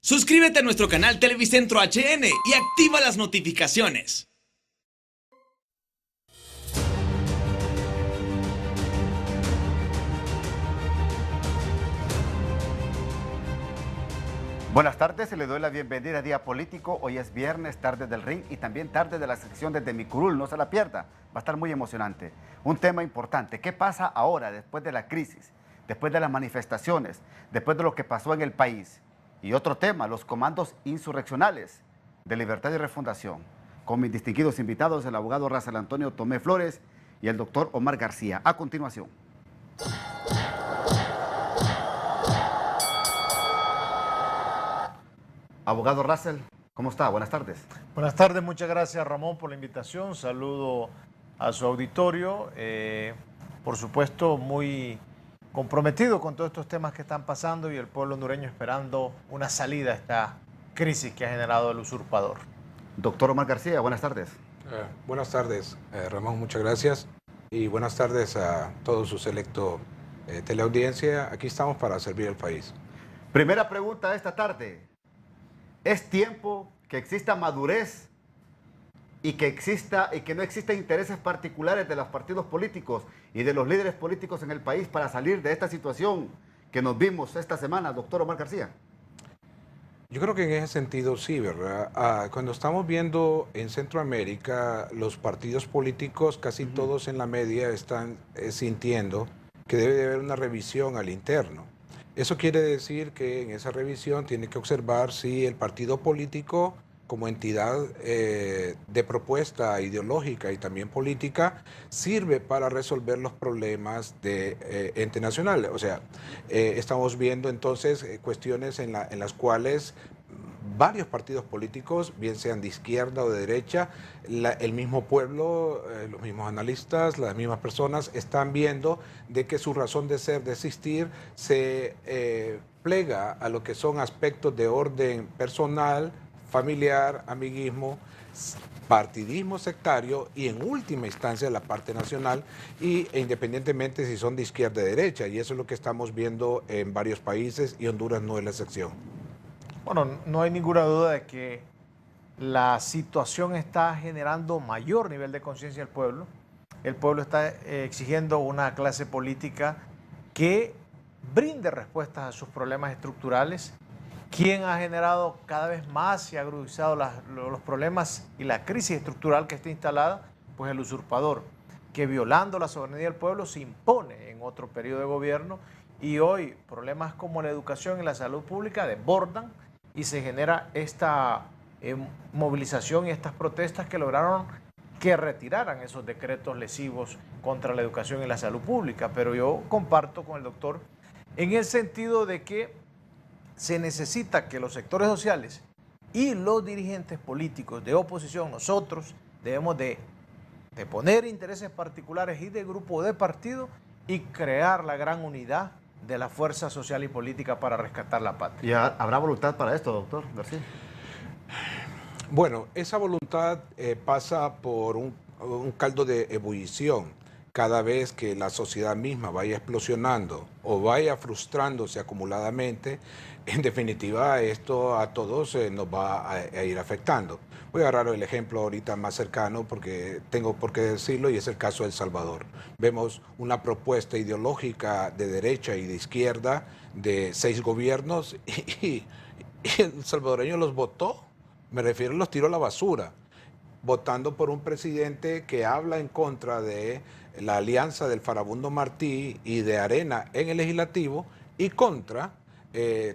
Suscríbete a nuestro canal Televicentro HN y activa las notificaciones. Buenas tardes, le doy la bienvenida a Día Político. Hoy es viernes, tarde del ring y también tarde de la sección desde mi curul. No se la pierda, va a estar muy emocionante. Un tema importante, ¿qué pasa ahora después de la crisis, después de las manifestaciones, después de lo que pasó en el país? Y otro tema, los comandos insurreccionales de Libertad y Refundación. Con mis distinguidos invitados, el abogado Rafael Antonio Tomé Flores y el doctor Omar García. A continuación. Abogado Russell, ¿cómo está? Buenas tardes. Buenas tardes, muchas gracias Ramón por la invitación. Saludo a su auditorio. Por supuesto, muy comprometido con todos estos temas que están pasando y el pueblo hondureño esperando una salida a esta crisis que ha generado el usurpador. Doctor Omar García, buenas tardes. Buenas tardes, Ramón, muchas gracias. Y buenas tardes a todo su selecto teleaudiencia. Aquí estamos para servir al país. Primera pregunta esta tarde. ¿Es tiempo que exista madurez y que no existan intereses particulares de los partidos políticos y de los líderes políticos en el país para salir de esta situación que nos vimos esta semana, doctor Omar García? Yo creo que en ese sentido sí, ¿verdad? Cuando estamos viendo en Centroamérica, los partidos políticos, casi todos en la media, están sintiendo que debe de haber una revisión al interno. Eso quiere decir que en esa revisión tiene que observar si el partido político como entidad de propuesta ideológica y también política sirve para resolver los problemas de ente nacional. O sea, estamos viendo entonces cuestiones en las cuales varios partidos políticos, bien sean de izquierda o de derecha, el mismo pueblo, los mismos analistas, las mismas personas están viendo de que su razón de ser, de existir, se plega a lo que son aspectos de orden personal, familiar, amiguismo, partidismo sectario y en última instancia la parte nacional e independientemente si son de izquierda o de derecha, y eso es lo que estamos viendo en varios países y Honduras no es la excepción. Bueno, no hay ninguna duda de que la situación está generando mayor nivel de conciencia del pueblo. El pueblo está exigiendo una clase política que brinde respuestas a sus problemas estructurales. ¿Quién ha generado cada vez más y ha agudizado los problemas y la crisis estructural que está instalada? Pues el usurpador, que violando la soberanía del pueblo se impone en otro periodo de gobierno y hoy problemas como la educación y la salud pública desbordan y se genera esta movilización y estas protestas que lograron que retiraran esos decretos lesivos contra la educación y la salud pública. Pero yo comparto con el doctor en el sentido de que se necesita que los sectores sociales y los dirigentes políticos de oposición, nosotros debemos de poner intereses particulares y de grupo de partido y crear la gran unidad de la fuerza social y política para rescatar la patria. ¿Y habrá voluntad para esto, doctor García? Bueno, esa voluntad pasa por un caldo de ebullición. Cada vez que la sociedad misma vaya explosionando o vaya frustrándose acumuladamente, en definitiva esto a todos nos va a ir afectando. Voy a agarrar el ejemplo ahorita más cercano porque tengo por qué decirlo y es el caso de El Salvador. Vemos una propuesta ideológica de derecha y de izquierda de 6 gobiernos y el salvadoreño los votó, me refiero, los tiró a la basura, votando por un presidente que habla en contra de la alianza del Farabundo Martí y de Arena en el legislativo y contra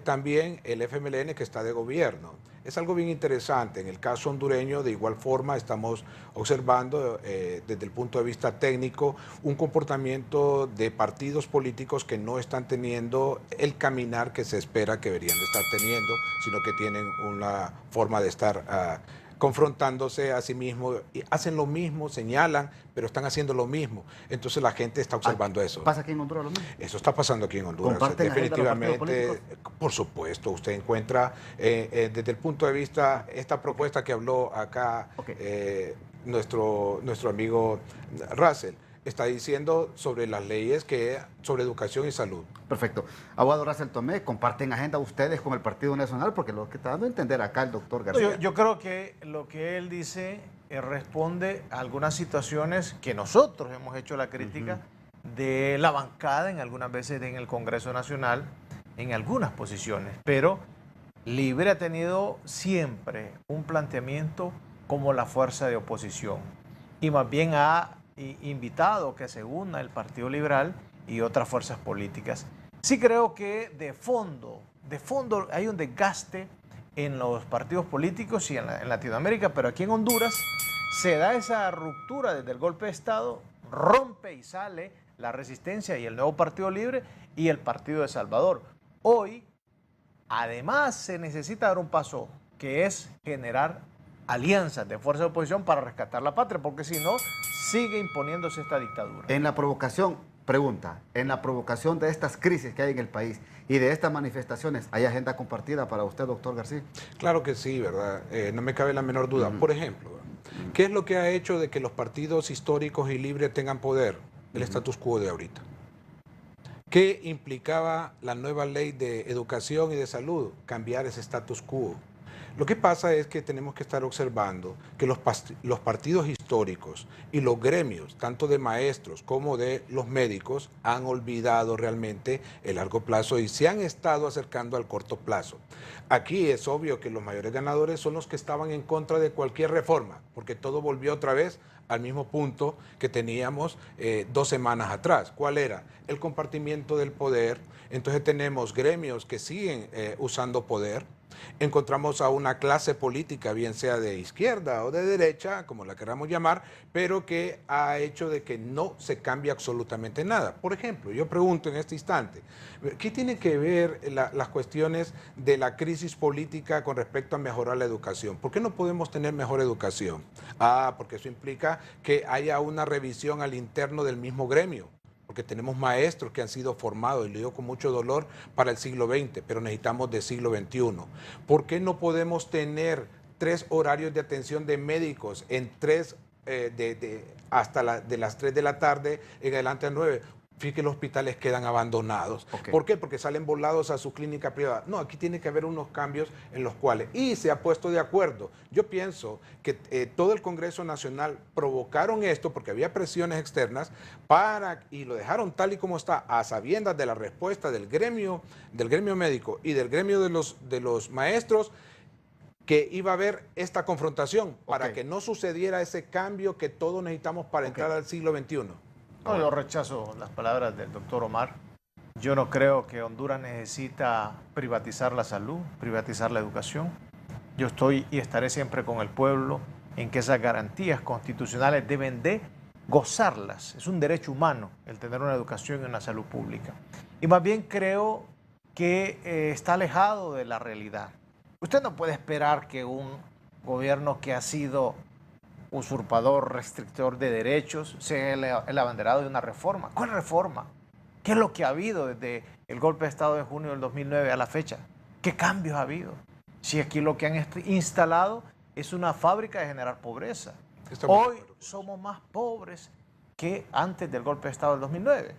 también el FMLN que está de gobierno. Es algo bien interesante. En el caso hondureño, de igual forma, estamos observando desde el punto de vista técnico un comportamiento de partidos políticos que no están teniendo el caminar que se espera que deberían de estar teniendo, sino que tienen una forma de estar confrontándose a sí mismos, y hacen lo mismo, señalan, pero están haciendo lo mismo. Entonces la gente está observando eso. ¿Pasa aquí en Honduras lo mismo? Eso está pasando aquí en Honduras. ¿Comparten definitivamente, por supuesto, usted encuentra desde el punto de vista, esta propuesta que habló acá nuestro amigo Russell, está diciendo sobre las leyes sobre educación y salud. Perfecto. Abogado Racel Tomé, ¿comparten agenda ustedes con el Partido Nacional? Porque lo que está dando a entender acá el doctor García. Yo creo que lo que él dice responde a algunas situaciones que nosotros hemos hecho la crítica de la bancada en algunas veces en el Congreso Nacional, en algunas posiciones, pero Libre ha tenido siempre un planteamiento como la fuerza de oposición y más bien ha invitado que se una el Partido Liberal y otras fuerzas políticas. Sí creo que de fondo hay un desgaste en los partidos políticos y en Latinoamérica, pero aquí en Honduras se da esa ruptura desde el golpe de Estado, rompe y sale la Resistencia y el nuevo Partido Libre y el Partido de Salvador. Hoy, además, se necesita dar un paso, que es generar alianzas de fuerza de oposición para rescatar la patria, porque si no, sigue imponiéndose esta dictadura. En la provocación, pregunta, en la provocación de estas crisis que hay en el país y de estas manifestaciones, ¿hay agenda compartida para usted, doctor García? Claro que sí, ¿verdad? No me cabe la menor duda. Por ejemplo, ¿qué es lo que ha hecho de que los partidos históricos y libres tengan poder? El status quo de ahorita. ¿Qué implicaba la nueva ley de educación y de salud? Cambiar ese status quo. Lo que pasa es que tenemos que estar observando que los partidos históricos y los gremios, tanto de maestros como de los médicos, han olvidado realmente el largo plazo y se han estado acercando al corto plazo. Aquí es obvio que los mayores ganadores son los que estaban en contra de cualquier reforma, porque todo volvió otra vez al mismo punto que teníamos 2 semanas atrás. ¿Cuál era? El compartimiento del poder. Entonces tenemos gremios que siguen usando poder. Encontramos a una clase política, bien sea de izquierda o de derecha, como la queramos llamar, pero que ha hecho de que no se cambie absolutamente nada. Por ejemplo, yo pregunto en este instante, ¿qué tiene que ver las cuestiones de la crisis política con respecto a mejorar la educación? ¿Por qué no podemos tener mejor educación? Porque eso implica que haya una revisión al interno del mismo gremio. Porque tenemos maestros que han sido formados, y lo digo con mucho dolor, para el siglo XX, pero necesitamos del siglo XXI. ¿Por qué no podemos tener 3 horarios de atención de médicos en 3, de las 3 de la tarde en adelante a 9? Fíjate que los hospitales quedan abandonados. Okay. ¿Por qué? Porque salen volados a su clínica privada. No, aquí tiene que haber unos cambios en los cuales, y se ha puesto de acuerdo. Yo pienso que todo el Congreso Nacional provocaron esto porque había presiones externas y lo dejaron tal y como está, a sabiendas de la respuesta del gremio médico y del gremio de los maestros, que iba a haber esta confrontación para que no sucediera ese cambio que todos necesitamos para entrar al siglo XXI. No, yo rechazo las palabras del doctor Omar. Yo no creo que Honduras necesita privatizar la salud, privatizar la educación. Yo estoy y estaré siempre con el pueblo en que esas garantías constitucionales deben de gozarlas. Es un derecho humano el tener una educación y una salud pública. Y más bien creo que está alejado de la realidad. Usted no puede esperar que un gobierno que ha sido usurpador, restrictor de derechos, sea el abanderado de una reforma. ¿Cuál reforma? ¿Qué es lo que ha habido desde el golpe de Estado de junio del 2009 a la fecha? ¿Qué cambios ha habido? Si aquí lo que han instalado es una fábrica de generar pobreza. Hoy somos más pobres que antes del golpe de Estado del 2009.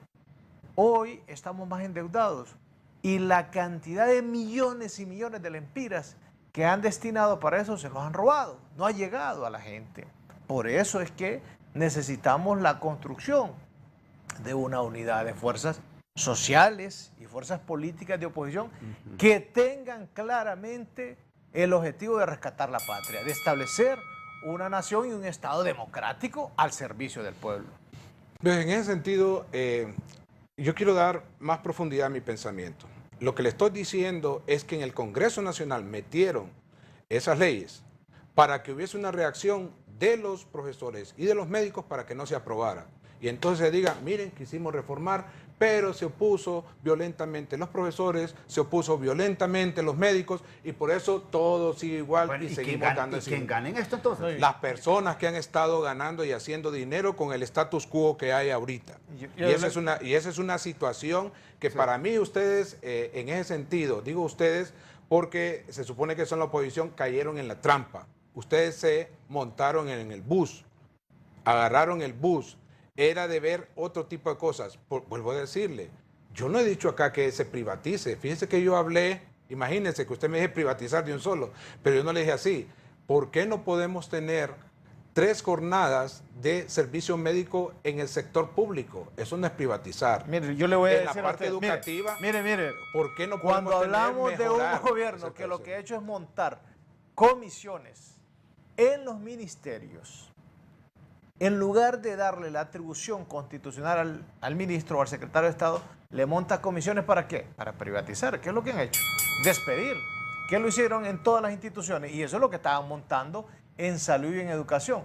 Hoy estamos más endeudados y la cantidad de millones y millones de lempiras que han destinado para eso se los han robado. No ha llegado a la gente. Por eso es que necesitamos la construcción de una unidad de fuerzas sociales y fuerzas políticas de oposición que tengan claramente el objetivo de rescatar la patria, de establecer una nación y un Estado democrático al servicio del pueblo. En ese sentido, yo quiero dar más profundidad a mi pensamiento. Lo que le estoy diciendo es que en el Congreso Nacional metieron esas leyes para que hubiese una reacción de los profesores y de los médicos para que no se aprobara. Y entonces se diga, miren, quisimos reformar, pero se opuso violentamente los profesores, se opuso violentamente los médicos, y por eso todo sigue igual. Bueno, y seguimos dando ¿Y quién gana en esto entonces? Las personas que han estado ganando y haciendo dinero con el status quo que hay ahorita. Y esa es una situación que para mí ustedes, en ese sentido, digo ustedes, porque se supone que son la oposición, cayeron en la trampa. Ustedes se montaron en el bus, agarraron el bus era de ver otro tipo de cosas. Vuelvo a decirle, yo no he dicho acá que se privatice. Fíjese que yo hablé, imagínense que usted me deje privatizar de un solo, pero yo no le dije así. ¿Por qué no podemos tener 3 jornadas de servicio médico en el sector público? Eso no es privatizar. Mire, yo le voy a en decir la parte a usted, educativa, mire, ¿por qué no cuando podemos hablamos de un mejorar gobierno esa que lo situación? que ha hecho es montar comisiones en los ministerios, en lugar de darle la atribución constitucional al ministro o al secretario de Estado, le monta comisiones ¿para qué? Para privatizar. ¿Qué es lo que han hecho? Despedir. ¿Qué lo hicieron en todas las instituciones? Y eso es lo que estaban montando en salud y en educación.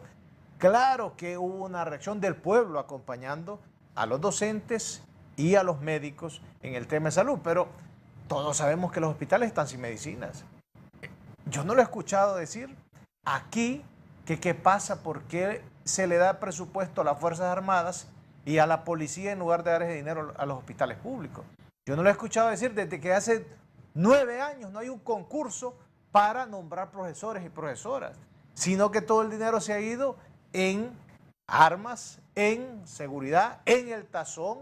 Claro que hubo una reacción del pueblo acompañando a los docentes y a los médicos en el tema de salud, pero todos sabemos que los hospitales están sin medicinas. Yo no lo he escuchado decir aquí que qué pasa, por qué se le da presupuesto a las Fuerzas Armadas y a la policía en lugar de dar ese dinero a los hospitales públicos. Yo no lo he escuchado decir desde que hace 9 años no hay un concurso para nombrar profesores y profesoras, sino que todo el dinero se ha ido en armas, en seguridad, en el tazón,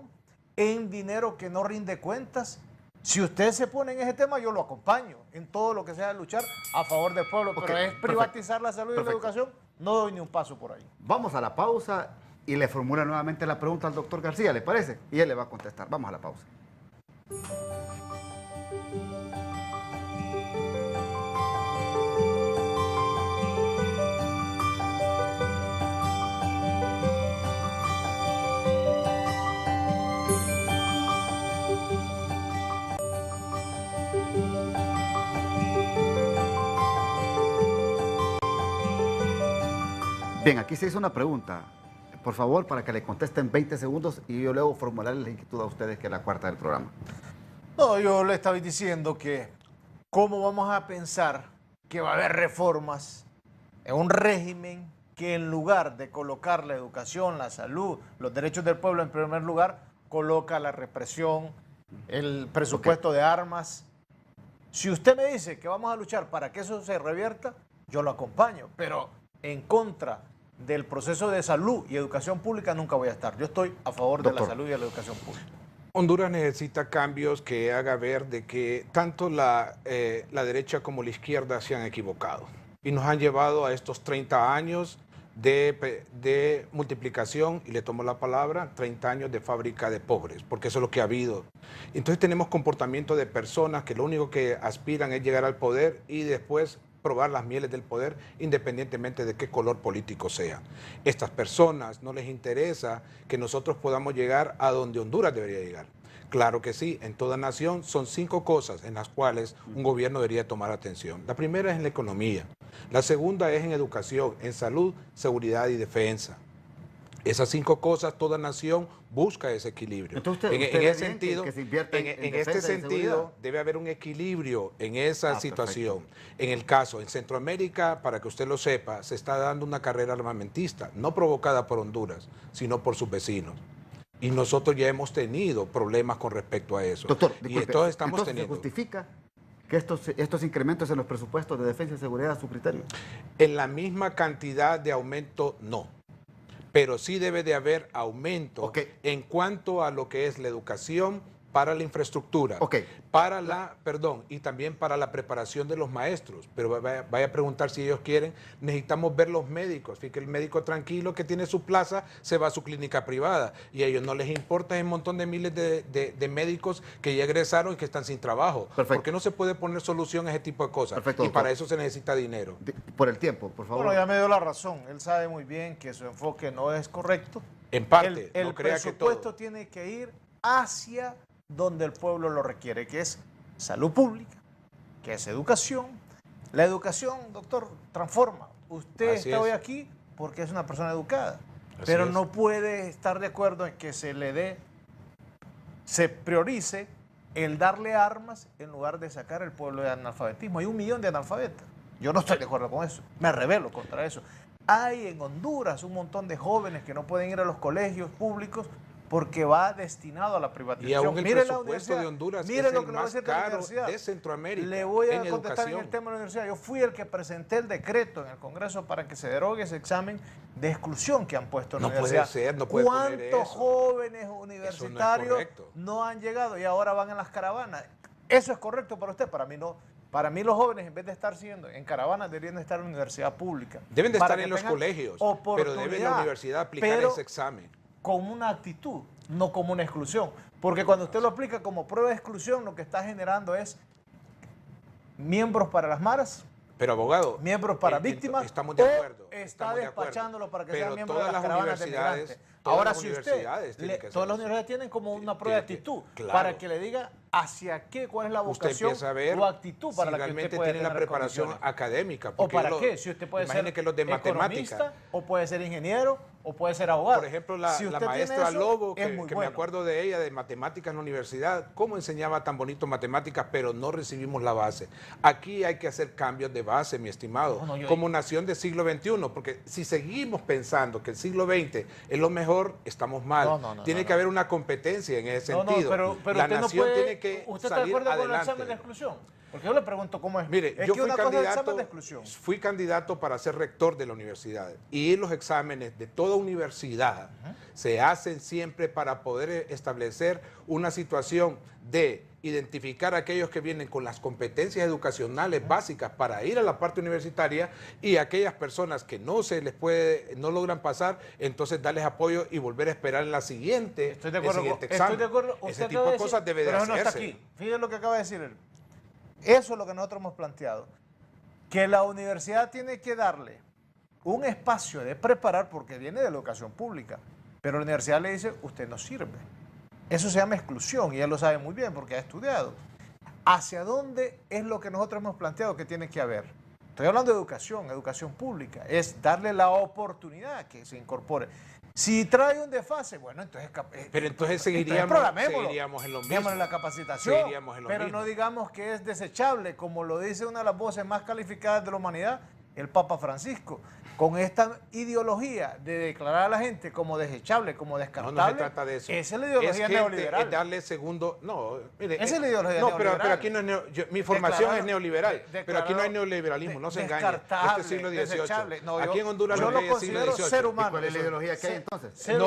en dinero que no rinde cuentas. Si usted se pone en ese tema, yo lo acompaño en todo lo que sea luchar a favor del pueblo, pero es privatizar la salud y la educación, no doy ni un paso por ahí. Vamos a la pausa y le formula nuevamente la pregunta al doctor García, ¿le parece? Y él le va a contestar. Vamos a la pausa. Bien, aquí se hizo una pregunta. Por favor, para que le contesten 20 segundos y yo luego formularle la inquietud a ustedes, que es la cuarta del programa. No, yo le estaba diciendo que cómo vamos a pensar que va a haber reformas en un régimen que en lugar de colocar la educación, la salud, los derechos del pueblo en primer lugar, coloca la represión, el presupuesto de armas. Si usted me dice que vamos a luchar para que eso se revierta, yo lo acompaño, pero en contra del proceso de salud y educación pública nunca voy a estar. Yo estoy a favor de la salud y de la educación pública. Honduras necesita cambios que haga ver de que tanto la derecha como la izquierda se han equivocado y nos han llevado a estos 30 años de multiplicación, y le tomo la palabra, 30 años de fábrica de pobres, porque eso es lo que ha habido. Entonces tenemos comportamiento de personas que lo único que aspiran es llegar al poder y después probar las mieles del poder, independientemente de qué color político sea. Estas personas no les interesa que nosotros podamos llegar a donde Honduras debería llegar. Claro que sí, en toda nación son 5 cosas en las cuales un gobierno debería tomar atención. La primera es en la economía, la segunda es en educación, en salud, seguridad y defensa. Esas 5 cosas, toda nación busca ese equilibrio. Entonces, en ese sentido, en este sentido, debe haber un equilibrio en esa situación. Perfecto. En el caso, en Centroamérica, para que usted lo sepa, se está dando una carrera armamentista, no provocada por Honduras, sino por sus vecinos. Y nosotros ya hemos tenido problemas con respecto a eso. Doctor, y entonces estamos ¿se justifica que estos incrementos en los presupuestos de defensa y seguridad a su criterio? En la misma cantidad de aumento, no. Pero sí debe de haber aumento en cuanto a lo que es la educación, para la infraestructura, y también para la preparación de los maestros. Pero vaya a preguntar si ellos quieren, necesitamos ver los médicos. Fíjate, el médico tranquilo que tiene su plaza se va a su clínica privada y a ellos no les importa un montón de miles de médicos que ya egresaron y que están sin trabajo. Perfecto. ¿Por qué no se puede poner solución a ese tipo de cosas? Perfecto, y para eso se necesita dinero. Por el tiempo, por favor. Bueno, ya me dio la razón. Él sabe muy bien que su enfoque no es correcto. En parte, el no crea que todo. El presupuesto tiene que ir hacia donde el pueblo lo requiere, que es salud pública, que es educación. La educación, doctor, transforma. Usted está hoy aquí porque es una persona educada, pero no puede estar de acuerdo en que se priorice el darle armas en lugar de sacar al pueblo de analfabetismo. Hay 1 millón de analfabetas. Yo no estoy de acuerdo con eso. Me rebelo contra eso. Hay en Honduras un montón de jóvenes que no pueden ir a los colegios públicos porque va destinado a la privatización. Y aún el Mire la presupuesto universidad, de Honduras mire es lo el que le voy a más decir de la caro universidad. de Centroamérica. Le voy a en contestar en el educación. tema de la universidad. Yo fui el que presenté el decreto en el Congreso para que se derogue ese examen de exclusión que han puesto en la No puede universidad. ser, no puede poner ¿Cuántos eso? jóvenes universitarios correcto. no han llegado y ahora van en las caravanas? ¿Eso es correcto para usted? Para mí no. Para mí los jóvenes, en vez de estar siendo en caravanas, deberían de estar en la universidad pública. Deben de Para estar que en los tengan colegios, pero debe la oportunidad, universidad aplicar pero ese examen. con una actitud, no como una exclusión. Porque cuando usted lo aplica como prueba de exclusión, lo que está generando es miembros para las maras, Pero abogado, miembros para víctimas, estamos de acuerdo. o está estamos de acuerdo. despachándolo para que Pero sean miembros de todas las las caravanas de universidades, migrantes. todas Ahora, las si universidades usted, tienen que hacer todas las eso. universidades tienen como una prueba de Tiene que- actitud, claro. para que le diga hacia qué, cuál es la Usted vocación empieza a ver o actitud para si la que realmente usted puede tiene la tener preparación condiciones. académica. ¿O porque para lo- qué? Si usted puede ser imagine que los de matemática, economista, o puede ser ingeniero, o puede ser abogado. por ejemplo, la, Si la usted tiene maestra eso, Lobo, es que, muy que me bueno. acuerdo de ella, de matemáticas en la universidad, cómo enseñaba tan bonito matemáticas, pero no recibimos la base. Aquí hay que hacer cambios de base, mi estimado, No, yo- como nación del siglo XXI, porque si seguimos pensando que el siglo XX es lo mejor, estamos mal. Tiene que haber una competencia en ese No, no, sentido. pero la usted no nación puede, tiene que ¿usted está de salir acuerdo con el adelante. examen de exclusión? Porque yo le pregunto cómo es. Mire, Es yo que fui una cosa es el examen candidato, de exclusión. fui candidato para ser rector de la universidad y los exámenes de toda universidad se hacen siempre para poder establecer una situación de identificar a aquellos que vienen con las competencias educacionales básicas para ir a la parte universitaria y aquellas personas que no se les puede, no logran pasar, entonces darles apoyo y volver a esperar en la siguiente, Estoy de el acuerdo. siguiente Estoy examen. de acuerdo. Ese Usted tipo acaba de decir, cosas debe de pero hacerse. no está aquí. Fíjate lo que acaba de decir él. Eso es lo que nosotros hemos planteado. Que la universidad tiene que darle un espacio de preparar, porque viene de la educación pública, pero la universidad le dice, usted no sirve. Eso se llama exclusión y él lo sabe muy bien porque ha estudiado. ¿Hacia dónde es lo que nosotros hemos planteado que tiene que haber? Estoy hablando de educación, educación pública. Es darle la oportunidad que se incorpore. Si trae un desfase, bueno, entonces... Pero entonces seguiríamos en lo mismo. Démosle la capacitación, Seguiríamos en lo pero mismo. no digamos que es desechable, como lo dice una de las voces más calificadas de la humanidad, el Papa Francisco. Con esta ideología de declarar a la gente como desechable, como descartable, No se trata de eso. esa es la ideología neoliberal. Es darle segundo... No, mire... Esa es la ideología no, neoliberal. pero aquí no es... mi formación es neoliberal, pero aquí no hay declarado neoliberalismo, no se engañe. descartable, Este es siglo XVIII. desechable. No, aquí en Honduras yo lo lo que es siglo considero XVIII. ser humano. ¿Y cuál es la ideología que hay entonces?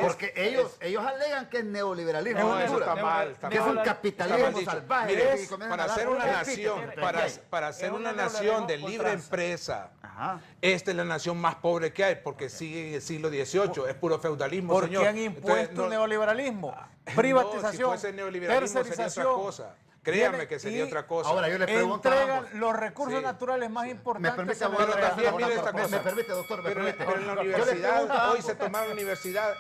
Porque ellos alegan que es neoliberalismo. No, en eso Honduras. está mal, está que es mal. un Está capitalismo mal dicho. salvaje. Mire, y comienzan para a dar ser una un nación, epíteto. para ser Es una un nación de neoliberalismo libre ultranza. empresa, Ajá. esta es la nación más pobre que hay, porque sigue en el siglo XVIII, es puro feudalismo, Porque señor. han impuesto Entonces, no- neoliberalismo, No, privatización, si fuese neoliberalismo sería otra tercerización. cosa. Créame Viene que sería y otra cosa. Ahora yo le pregunto a entregan ambos. los recursos Sí. naturales más Me importantes. permite, se los abogado, entregan también a mire otra esta persona. cosa. Me permite, doctor, me Pero, permite. pero en la Yo le universidad, pregunto a hoy ambos. se toma en la universidad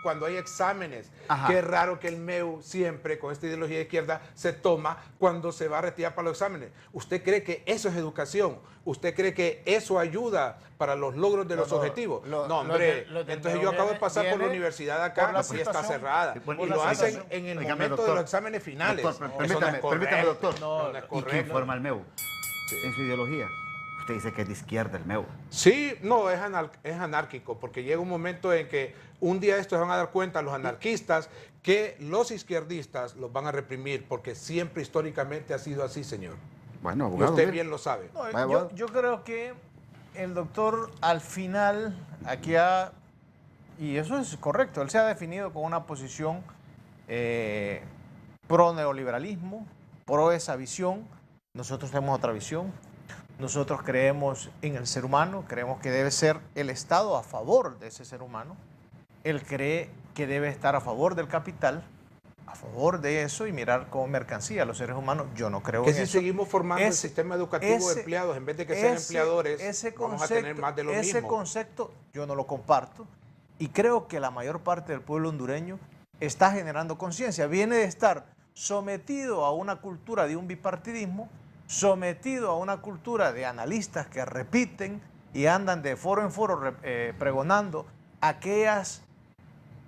cuando hay exámenes. Ajá. Qué raro que el MEU siempre, con esta ideología de izquierda, se toma cuando se va a retirar para los exámenes. ¿Usted cree que eso es educación? ¿Usted cree que eso ayuda para los logros de los objetivos? No, hombre. los del Entonces MEU yo acabo de viene- pasar por la viene universidad por acá la y está situación- cerrada. Bueno, Y por lo la hacen situación. en el Oígame, momento doctor. de los exámenes finales. Doctor, Eso no permítame, es permítame, correcto. doctor. No, No es ¿Y quién correcto. forma el MEU? En su ideología. Usted dice que es de izquierda el MEU. Sí, no, es anárquico, porque llega un momento en que un día estos van a dar cuenta los anarquistas que los izquierdistas los van a reprimir, porque siempre históricamente ha sido así, señor. Bueno, Y abogado. usted mire. bien lo sabe. No, Vaya, yo, abogado. yo creo que el doctor al final aquí y eso es correcto, él se ha definido con una posición pro neoliberalismo, pro esa visión. Nosotros tenemos otra visión. Nosotros creemos en el ser humano, creemos que debe ser el Estado a favor de ese ser humano. Él cree que debe estar a favor del capital, a favor de eso y mirar como mercancía a los seres humanos. Yo no creo Que en si eso. seguimos formando el Ese- sistema educativo ese- de empleados, en vez de que sean empleadores, ese vamos a tener más de lo ese mismo. concepto yo no lo comparto y creo que la mayor parte del pueblo hondureño está generando conciencia. Viene de estar sometido a una cultura de un bipartidismo, sometido a una cultura de analistas que repiten y andan de foro en foro pregonando aquellas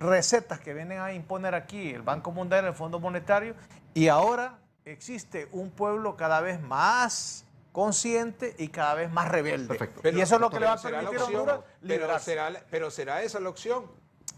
recetas que vienen a imponer aquí el Banco Mundial, el Fondo Monetario, y ahora existe un pueblo cada vez más consciente y cada vez más rebelde. Perfecto. Y eso es lo que pero le va a será la permitir a opción, Honduras pero liberarse. será esa la opción.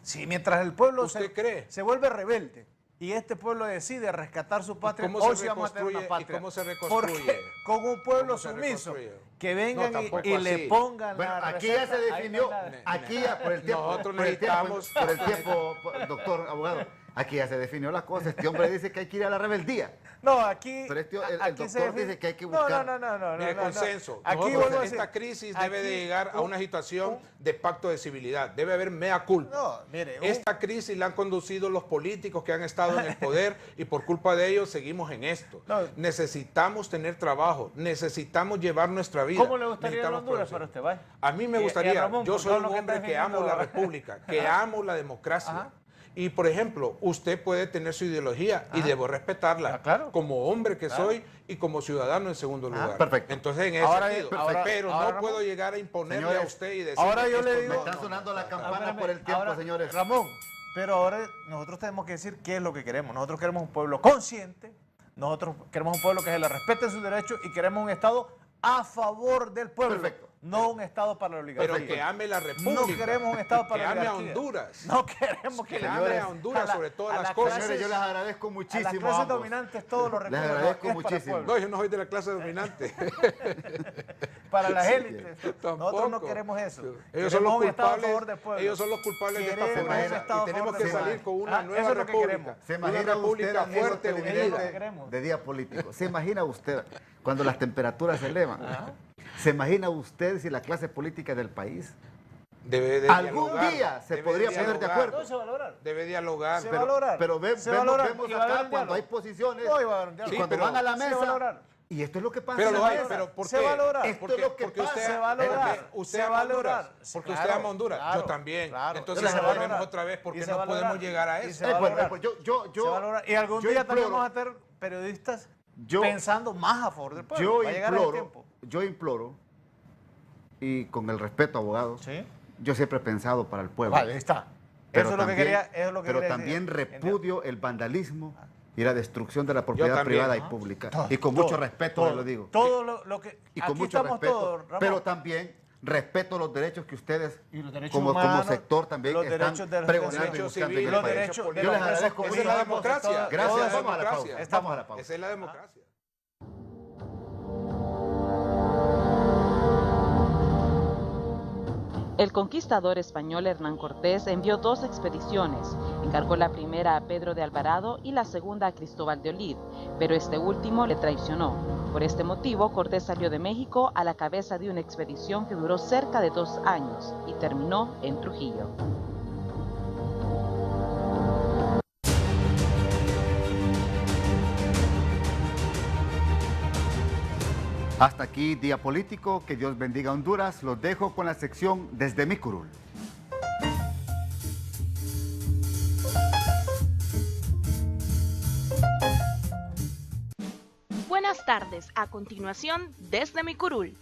Si mientras el pueblo ¿Usted cree? se vuelve rebelde y este pueblo decide rescatar su patria, ¿Cómo hoy se sí vamos a tener una reconstruye? patria. ¿Y cómo se reconstruye? Porque con un pueblo ¿Cómo se sumiso, reconstruye? que vengan No, tampoco y le así. pongan Bueno, la aquí receta, ya se ahí definió, no hay nada. aquí ya por el tiempo, Nosotros por el tiempo, necesitamos- por el tiempo, doctor, abogado, aquí ya se definió la cosa. Este hombre dice que hay que ir a la rebeldía. No, aquí. Pero el aquí se doctor define- dice que hay que No, buscar- no. Mire, no. consenso. Aquí Nosotros, vuelvo a decir, esta crisis aquí debe de llegar a una un- situación de pacto de civilidad. Debe haber mea culpa. No, mire. Esta crisis la han conducido los políticos que han estado en el poder y por culpa de ellos seguimos en esto. No. Necesitamos tener trabajo, necesitamos llevar nuestra vida. ¿Cómo le gustaría Necesitamos Honduras producir. para usted, A mí me Y a gustaría, Ramón, yo por soy todo un lo que hombre está que amo la defendiendo. república, que amo la democracia. Ajá. Y por ejemplo, usted puede tener su ideología y debo respetarla claro. como hombre que Claro. soy y como ciudadano en segundo lugar. Perfecto. Entonces, en ese Ahora, sentido, perfecto. pero Ahora, no Ramón. puedo llegar a imponerle Señores, a usted y decir ahora yo le esto digo- Me está sonando la campana Espérame, por el tiempo, ahora, señores. Ramón, pero ahora nosotros tenemos que decir qué es lo que queremos. Nosotros queremos un pueblo consciente, nosotros queremos un pueblo que se le respete sus derechos y queremos un Estado a favor del pueblo. Perfecto. No un Estado para la oligarquía. pero que ame la república. No queremos un Estado para que la ame a oligarquía. Honduras. No queremos Que que ame a Honduras sobre todas las cosas. Señores, yo les agradezco A las muchísimo. clases a ambos. dominantes todos los Les recursos. agradezco es para el muchísimo. pueblo. No, yo no soy de la clase dominante. Para las élites. Nosotros no Tampoco. queremos eso. Ellos son Queremos los un Estado a culpables. favor del pueblo. Ellos son los culpables de esta Queremos un pobreza. Estado a Y tenemos favor que del salir pueblo. con una Eso nueva es lo que república. queremos. ¿Se Una imagina usted, república amigo fuerte, televidente unida. queremos. de día político? ¿Se imagina usted cuando las temperaturas se elevan? ¿Se imagina usted si la clase política del país Debe de algún dialogar, día se debe podría poner de dialogar, acuerdo? No se va a lograr. Debe dialogar. Se va a lograr. Pero Se va a lograr. vemos Y va a haber acá un cuando hay diálogo. posiciones No, y va a haber un y diálogo. Sí, cuando pero van a la se va a mesa. lograr. Y esto es lo que pasa. Pero en lo la hay, mesa. pero ¿por Se qué? va a lograr. Esto Porque- es lo que porque pasa. usted, Se va a lograr. porque usted Se ama va a Honduras. lograr. Porque Claro, usted ama Honduras. claro, Yo también. claro. Entonces Yo les volvemos agradezco. otra vez Y porque se no va a podemos lograr. llegar a Y eso. se va a Bueno, lograr. pues Se va a lograr. Y algún yo día también imploro- vamos a tener periodistas yo- pensando más a favor del pueblo. Yo Va a llegar ese tiempo. imploro, y con el respeto, abogado, Sí. yo siempre he pensado para el pueblo. Vale, ahí está. Pero Eso es lo que también- quería. Eso es lo que pero quería también decir. repudio el vandalismo y la destrucción de la propiedad también. privada y pública. Todo, Y con todo, mucho respeto todo, se lo digo. Todo lo que. Y con aquí mucho estamos respeto. todos, Ramón. Pero también respeto los derechos que ustedes, Y los derechos como humanos, sector, también los están derechos de los pregonando y derechos buscando en civiles, el los país. derechos de Yo los les presos agradezco Esa es mucho. la políticos, democracia. todo- Gracias, todo vamos a eso. la pausa. Estamos- Vamos a la pausa. Esa es la democracia. El conquistador español Hernán Cortés envió 2 expediciones, encargó la primera a Pedro de Alvarado y la segunda a Cristóbal de Olid, pero este último le traicionó. Por este motivo, Cortés salió de México a la cabeza de una expedición que duró cerca de 2 años y terminó en Trujillo. Hasta aquí Día Político, que Dios bendiga a Honduras. Los dejo con la sección Desde mi curul. Buenas tardes, a continuación desde mi curul.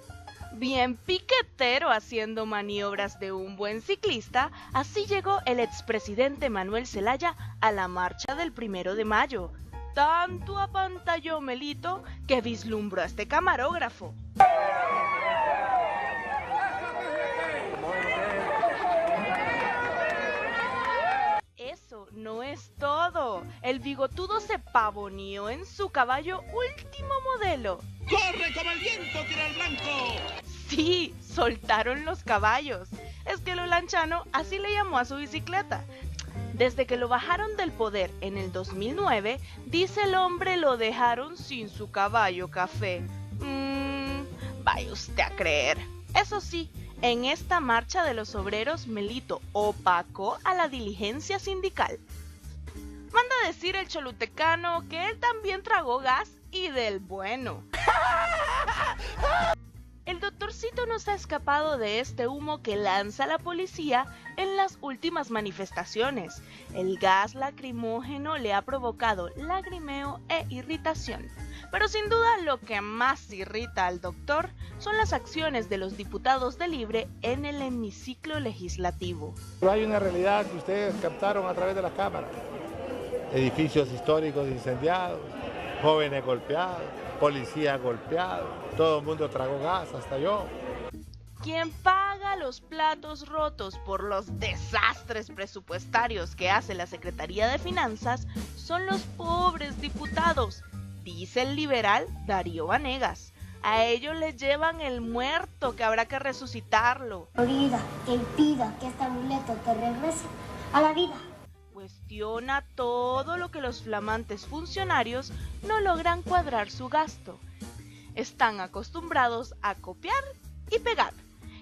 Bien piquetero haciendo maniobras de un buen ciclista, así llegó el expresidente Manuel Zelaya a la marcha del 1 de mayo. Tanto apantalló Melito que vislumbró a este camarógrafo. Eso no es todo. El bigotudo se pavoneó en su caballo último modelo. ¡Corre como el viento, tira al blanco! Sí, soltaron los caballos. Es que lo lanchano así le llamó a su bicicleta. Desde que lo bajaron del poder en el 2009, dice el hombre lo dejaron sin su caballo café. Vaya usted a creer. Eso sí, en esta marcha de los obreros, Melito opacó a la diligencia sindical. Manda a decir el cholutecano que él también tragó gas y del bueno. El doctorcito no se ha escapado de este humo que lanza la policía en las últimas manifestaciones. El gas lacrimógeno le ha provocado lagrimeo e irritación. Pero sin duda lo que más irrita al doctor son las acciones de los diputados de Libre en el hemiciclo legislativo. Pero hay una realidad que ustedes captaron a través de las cámaras. Edificios históricos incendiados, jóvenes golpeados, policías golpeados, todo el mundo tragó gas, hasta yo. Quien paga los platos rotos por los desastres presupuestarios que hace la Secretaría de Finanzas son los pobres diputados, dice el liberal Darío Vanegas. A ellos les llevan el muerto que habrá que resucitarlo. Florida, que impida que este amuleto te regrese a la vida. Cuestiona todo lo que los flamantes funcionarios no logran cuadrar su gasto. Están acostumbrados a copiar y pegar.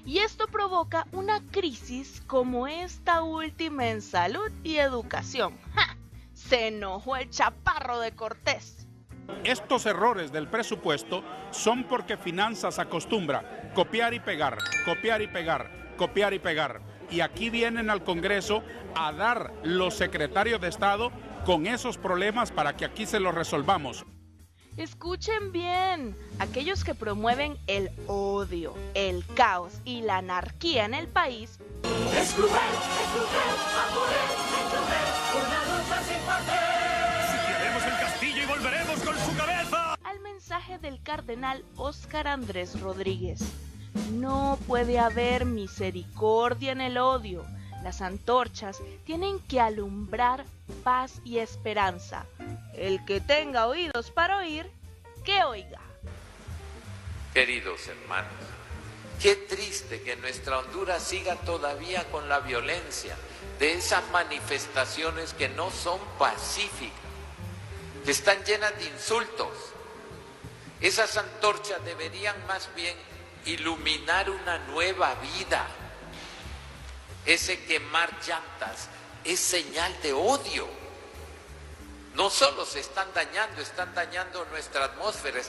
Y esto provoca una crisis como esta última en salud y educación. ¡Ja! Se enojó el chaparro de Cortés. Estos errores del presupuesto son porque Finanzas acostumbra copiar y pegar, copiar y pegar, copiar y pegar. Y aquí vienen al Congreso a dar los secretarios de Estado con esos problemas para que aquí se los resolvamos. Escuchen bien, aquellos que promueven el odio, el caos y la anarquía en el país. Es cruel, una lucha sin parte. Sitiaremos el castillo y volveremos con su cabeza. Al mensaje del cardenal Óscar Andrés Rodríguez. No puede haber misericordia en el odio. Las antorchas tienen que alumbrar paz y esperanza. El que tenga oídos para oír, que oiga. Queridos hermanos, qué triste que nuestra Honduras siga todavía con la violencia de esas manifestaciones que no son pacíficas, que están llenas de insultos. Esas antorchas deberían más bien iluminar una nueva vida. Ese quemar llantas es señal de odio. No solo se están dañando nuestra atmósfera,